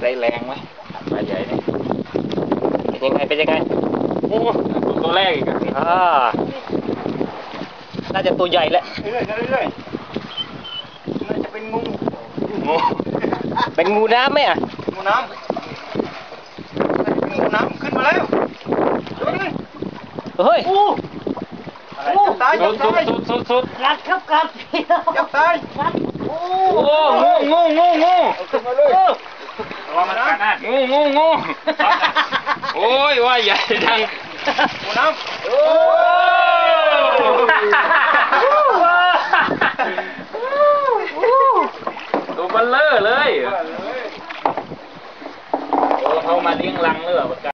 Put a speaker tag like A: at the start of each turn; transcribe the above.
A: ได้แรงไหมปลาใหญ่เนี่ยเป็นยังไงโอ้ตัวแรกอีกน่าจะตัวใหญ่แหละเรื่อยน่าจะเป็นงูเป็นงูน้ำไหมอ่ะงูน้ำขึ้นมาแล้วเฮ้ยตายสุดกัดครับกัดยับตายโอ้งูขึ้นมาเลยระวังมันกัดนะงูโอ้ยว่าใหญ่จังงูน้ำตัวเบลเลอร์เลยเขามาเลี้ยงรังหรือเปล่า